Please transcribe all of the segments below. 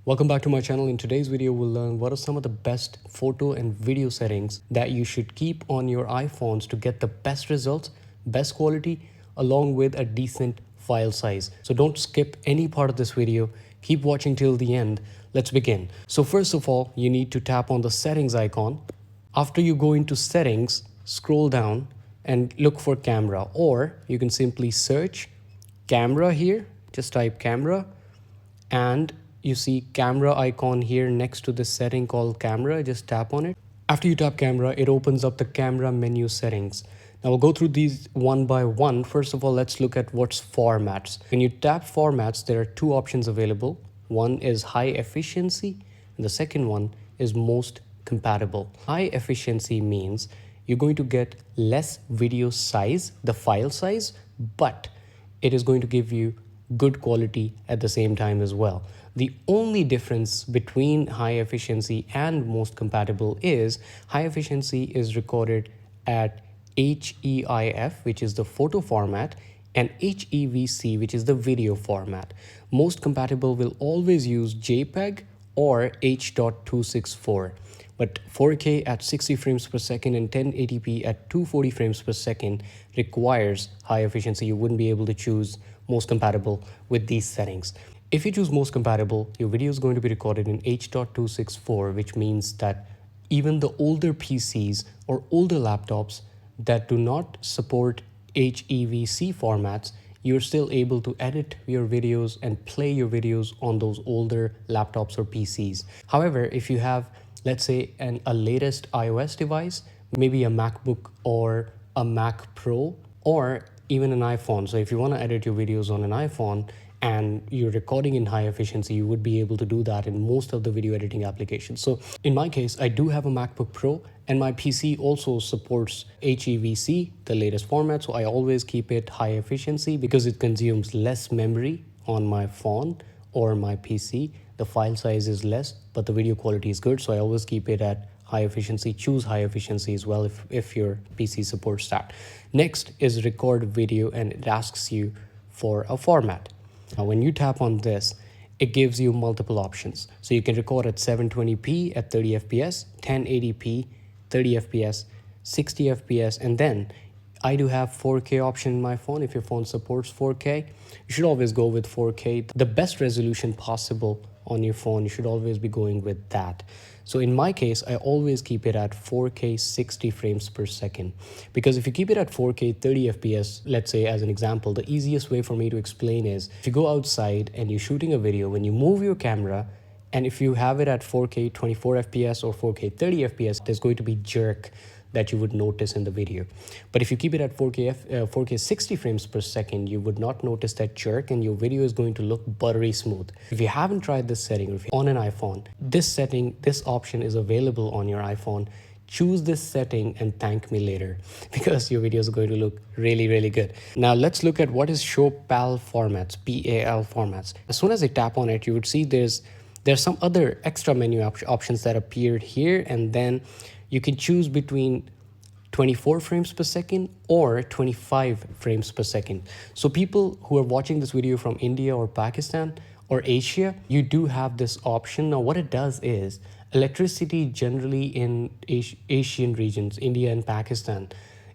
Welcome back to my channel. In today's video, we'll learn what are some of the best photo and video settings that you should keep on your iPhones to get the best results, best quality, along with a decent file size. So don't skip any part of this video. Keep watching till the end. Let's begin. So first of all, you need to tap on the settings icon. After you go into settings, scroll down and look for camera, or you can simply search camera here. Just type camera and you see camera icon here next to the setting called camera. Just tap on it. After you tap camera, it opens up the camera menu settings. Now we'll go through these one by one. First of all, let's look at what's formats. When you tap formats, there are two options available. One is high efficiency and the second one is most compatible. High efficiency means you're going to get less video size, the file size, but it is going to give you good quality at the same time as well. The only difference between high efficiency and most compatible is high efficiency is recorded at HEIF, which is the photo format, and HEVC, which is the video format. Most compatible will always use JPEG or H.264. But 4K at 60 frames per second and 1080p at 240 frames per second requires high efficiency. You wouldn't be able to choose most compatible with these settings. If you choose most compatible, your video is going to be recorded in H.264, which means that even the older PCs or older laptops that do not support HEVC formats, you're still able to edit your videos and play your videos on those older laptops or PCs. However, if you have, let's say, a latest iOS device, maybe a MacBook or a Mac Pro, or even an iPhone. So if you want to edit your videos on an iPhone and you're recording in high efficiency, you would be able to do that in most of the video editing applications. So in my case, I do have a MacBook Pro and my PC also supports HEVC, the latest format. So I always keep it high efficiency because it consumes less memory on my phone or my PC. The file size is less, but the video quality is good. So I always keep it at high efficiency. Choose high efficiency as well if your PC supports that. Next is record video, and it asks you for a format. Now, when you tap on this, it gives you multiple options. So you can record at 720p at 30 FPS, 1080p, 30 FPS, 60 FPS, and then I do have 4K option in my phone. If your phone supports 4K, you should always go with 4K. The best resolution possible on your phone, you should always be going with that. So in my case, I always keep it at 4K 60 frames per second. Because if you keep it at 4K 30 FPS, let's say as an example, the easiest way for me to explain is if you go outside and you're shooting a video, when you move your camera, and if you have it at 4K 24 FPS or 4K 30 FPS, there's going to be jerk that you would notice in the video. But if you keep it at 4K 60 frames per second, you would not notice that jerk and your video is going to look buttery smooth. If you haven't tried this setting, or if you're on an iPhone, this option is available on your iPhone. Choose this setting and thank me later because your video is going to look really, really good. Now let's look at what is show PAL formats, PAL formats. As soon as I tap on it, you would see there's some other extra menu options that appeared here, and then you can choose between 24 frames per second or 25 frames per second. So people who are watching this video from India or Pakistan or Asia, you do have this option. Now what it does is electricity generally in Asian regions, India and Pakistan,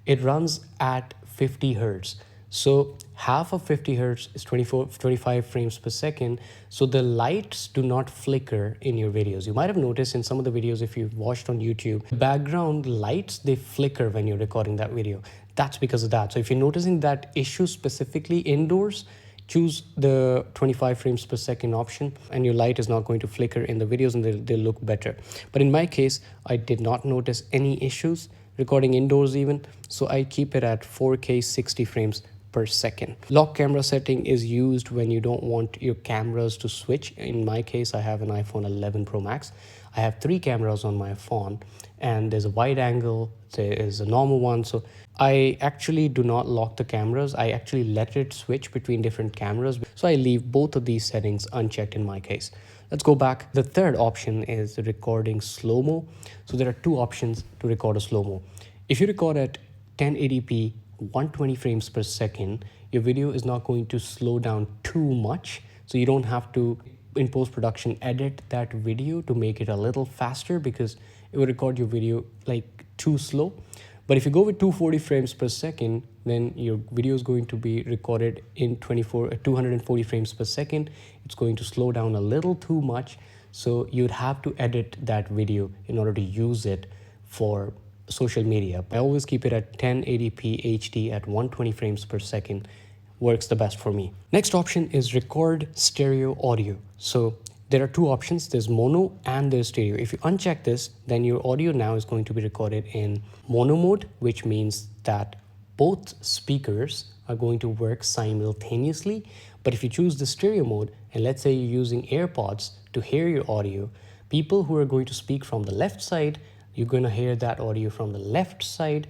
it runs at 50 hertz. So half of 50 hertz is 25 frames per second. So the lights do not flicker in your videos. You might have noticed in some of the videos, if you've watched on YouTube, the background lights, they flicker when you're recording that video. That's because of that. So if you're noticing that issue specifically indoors, choose the 25 frames per second option and your light is not going to flicker in the videos and they'll look better. But in my case, I did not notice any issues recording indoors even. So I keep it at 4K 60 frames per second. Lock camera setting is used when you don't want your cameras to switch. In my case, I have an iPhone 11 Pro Max. I have 3 cameras on my phone, and there's a wide angle, there is a normal one. So I actually do not lock the cameras. I actually let it switch between different cameras. So I leave both of these settings unchecked in my case. Let's go back. The third option is recording slow-mo. So there are two options to record a slow-mo. If you record at 1080p 120 frames per second, your video is not going to slow down too much. So you don't have to in post-production edit that video to make it a little faster, because it will record your video like too slow. But if you go with 240 frames per second, then your video is going to be recorded in 240 frames per second. It's going to slow down a little too much. So you'd have to edit that video in order to use it for social media. I always keep it at 1080p HD at 120 frames per second. Works the best for me. Next option is record stereo audio. So there are two options, there's mono and there's stereo. If you uncheck this, then your audio now is going to be recorded in mono mode, which means that both speakers are going to work simultaneously. But if you choose the stereo mode, and let's say you're using AirPods to hear your audio, people who are going to speak from the left side, you're going to hear that audio from the left side.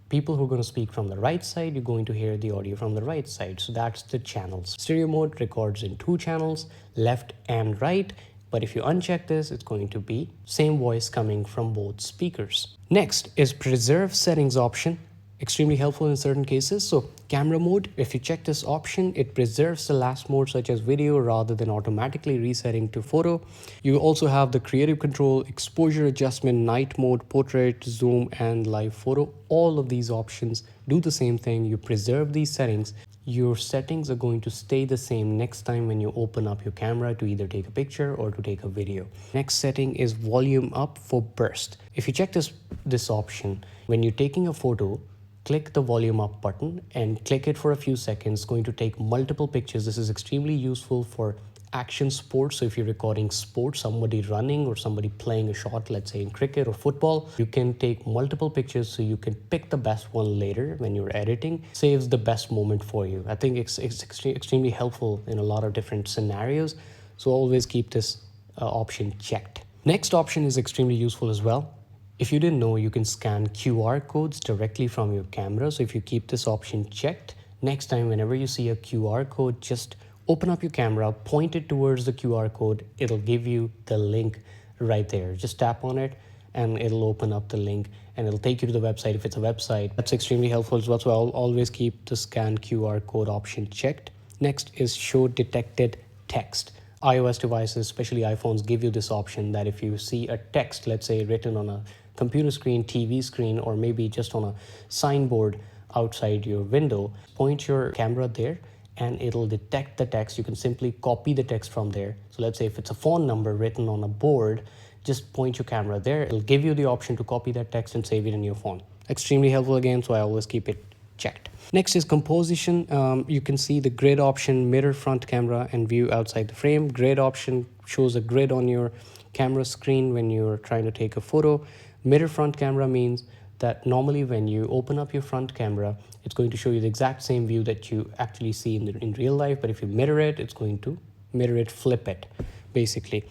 People who are going to speak from the right side, you're going to hear the audio from the right side. So that's the channels. Stereo mode records in two channels, left and right. But if you uncheck this, it's going to be same voice coming from both speakers. Next is preserve settings option. Extremely helpful in certain cases. So camera mode, if you check this option, it preserves the last mode such as video rather than automatically resetting to photo. You also have the creative control, exposure adjustment, night mode, portrait, zoom, and live photo. All of these options do the same thing. You preserve these settings. Your settings are going to stay the same next time when you open up your camera to either take a picture or to take a video. Next setting is volume up for burst. If you check this option, when you're taking a photo, click the volume up button and click it for a few seconds. It's going to take multiple pictures. This is extremely useful for action sports. So if you're recording sports, somebody running or somebody playing a shot, let's say in cricket or football, you can take multiple pictures so you can pick the best one later when you're editing. Saves the best moment for you. I think it's extremely helpful in a lot of different scenarios. So always keep this option checked. Next option is extremely useful as well. If you didn't know, you can scan QR codes directly from your camera. So if you keep this option checked, next time whenever you see a QR code, just open up your camera, point it towards the QR code. It'll give you the link right there. Just tap on it and it'll open up the link and it'll take you to the website if it's a website. That's extremely helpful as well. So I'll always keep the scan QR code option checked. Next is show detected text. iOS devices, especially iPhones, give you this option that if you see a text, let's say written on a computer screen, TV screen, or maybe just on a signboard outside your window, point your camera there and it'll detect the text. You can simply copy the text from there. So let's say if it's a phone number written on a board, just point your camera there. It'll give you the option to copy that text and save it in your phone. Extremely helpful again, so I always keep it checked. Next is composition. You can see the grid option, mirror front camera, and view outside the frame. Grid option shows a grid on your camera screen when you're trying to take a photo. Mirror front camera means that normally when you open up your front camera, it's going to show you the exact same view that you actually see in real life. But if you mirror it, it's going to mirror it, flip it, basically.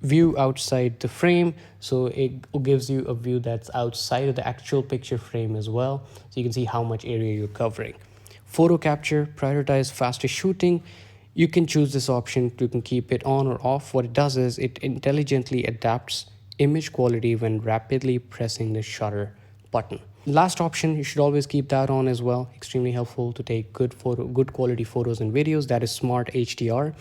View outside the frame, so it gives you a view that's outside of the actual picture frame as well, so you can see how much area you're covering. Photo capture, prioritize faster shooting. You can choose this option. You can keep it on or off. What it does is it intelligently adapts image quality when rapidly pressing the shutter button. Last option, you should always keep that on as well. Extremely helpful to take good quality photos and videos. That is Smart HDR.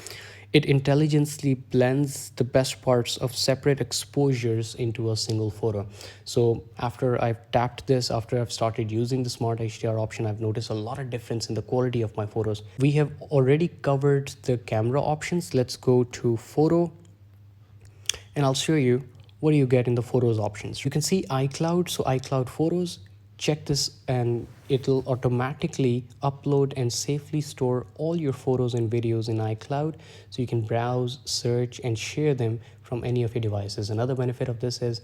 It intelligently blends the best parts of separate exposures into a single photo. So after I've tapped this, after I've started using the Smart HDR option, I've noticed a lot of difference in the quality of my photos. We have already covered the camera options. Let's go to photo and I'll show you what do you get in the photos options. You can see iCloud. So iCloud Photos, check this and it'll automatically upload and safely store all your photos and videos in iCloud. So you can browse, search, and share them from any of your devices. Another benefit of this is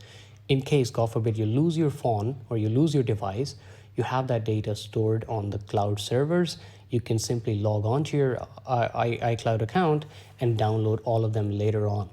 in case, God forbid, you lose your phone or you lose your device, you have that data stored on the cloud servers. You can simply log on to your iCloud account and download all of them later on.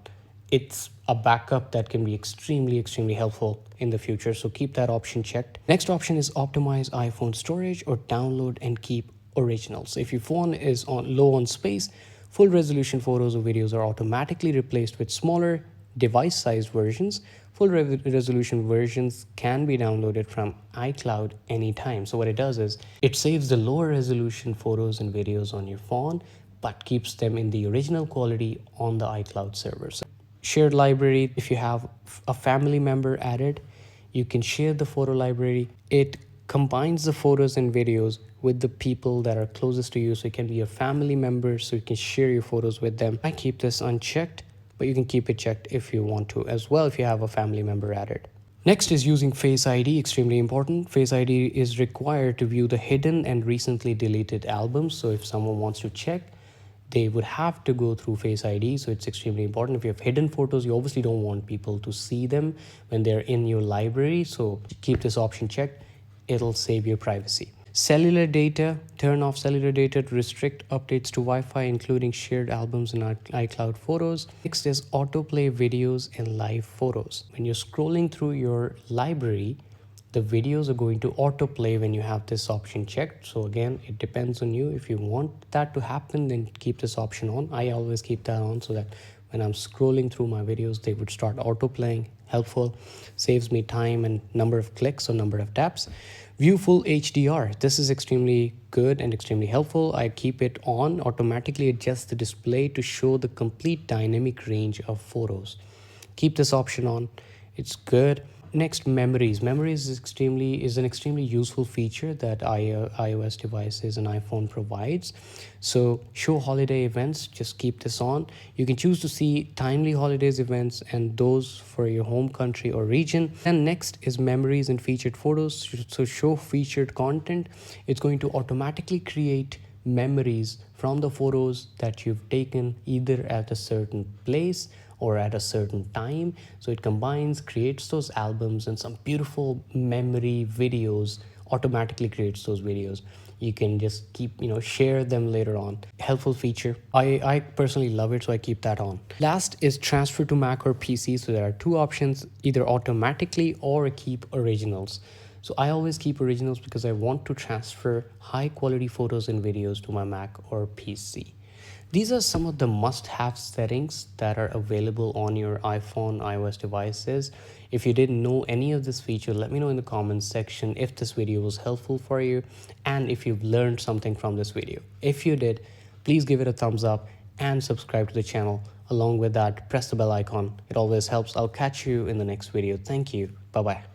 It's a backup that can be extremely helpful in the future. So keep that option checked. Next option is optimize iPhone storage or download and keep originals. If your phone is low on space, full resolution photos or videos are automatically replaced with smaller device sized versions. Full resolution versions can be downloaded from iCloud anytime. So what it does is it saves the lower resolution photos and videos on your phone, but keeps them in the original quality on the iCloud server. So shared library, if you have a family member added, you can share the photo library. It combines the photos and videos with the people that are closest to you. So it can be your family members, so you can share your photos with them. I keep this unchecked, but you can keep it checked if you want to as well, if you have a family member added. Next is using Face ID, extremely important. Face ID is required to view the hidden and recently deleted albums. So if someone wants to check, they would have to go through Face ID. So it's extremely important. If you have hidden photos, you obviously don't want people to see them when they're in your library. So keep this option checked. It'll save your privacy. Cellular data, turn off cellular data to restrict updates to Wi-Fi, including shared albums and iCloud photos. Next is autoplay videos and live photos. When you're scrolling through your library, the videos are going to autoplay when you have this option checked. So again, it depends on you. If you want that to happen, then keep this option on. I always keep that on so that when I'm scrolling through my videos, they would start autoplaying. Helpful, saves me time and number of clicks or number of taps. View full HDR. This is extremely good and extremely helpful. I keep it on, automatically adjust the display to show the complete dynamic range of photos. Keep this option on. It's good. Next, memories. Memories is an extremely useful feature that iOS devices and iPhone provides. So show holiday events, just keep this on. You can choose to see timely holidays events and those for your home country or region. And next is memories and featured photos. So show featured content. It's going to automatically create memories from the photos that you've taken either at a certain place or at a certain time. So it combines, creates those albums and some beautiful memory videos, automatically creates those videos. You can just keep, share them later on. Helpful feature. I personally love it, so I keep that on. Last is transfer to Mac or PC. So there are two options, either automatically or keep originals. So I always keep originals because I want to transfer high quality photos and videos to my Mac or PC. These are some of the must-have settings that are available on your iPhone, iOS devices. If you didn't know any of this feature, let me know in the comments section if this video was helpful for you and if you've learned something from this video. If you did, please give it a thumbs up and subscribe to the channel. Along with that, press the bell icon. It always helps. I'll catch you in the next video. Thank you. Bye-bye.